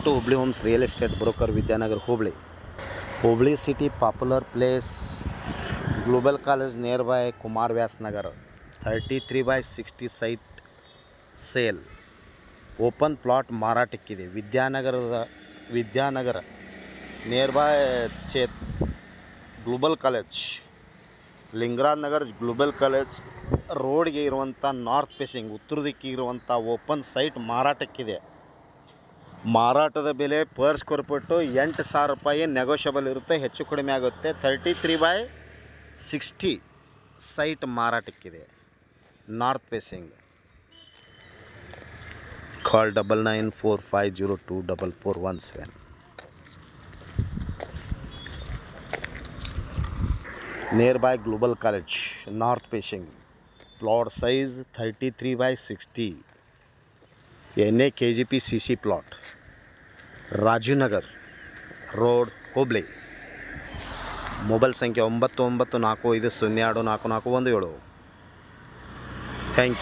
Welcome to Hubli Homes Real Estate Broker Vidyanagar Hubli. Hubli City popular place, Global College nearby Kumar Vyas Nagar, 33 by 60 site sale. Open plot ಮಾರಾಟಕ್ಕಿದೆ. Vidyanagar nearby Global College, Lingaraj Nagar Global College ರೋಡ್ಗೆ ಇರುವಂಥ north facing ಉತ್ತರ ದಿಕ್ಕಿಗೆ ಇರುವಂಥ open site ಮಾರಾಟಕ್ಕಿದೆ. ಮಾರಾಟದ ಬೆಲೆ per square feet 8,000 ರೂಪಾಯಿ, negotiable ಇರುತ್ತೆ, ಹೆಚ್ಚು ಕಡಿಮೆ ಆಗುತ್ತೆ. 33 by 60 ಸೈಟ್ ಮಾರಾಟಕ್ಕಿದೆ, north facing. Call 9945024417. Nearby Global College, north facing, plot size 33 by 60, NA KGP CC plot, Rajinagar Road, Hubli. Mobile ಸಂಖ್ಯೆ 9945024417. Thank you.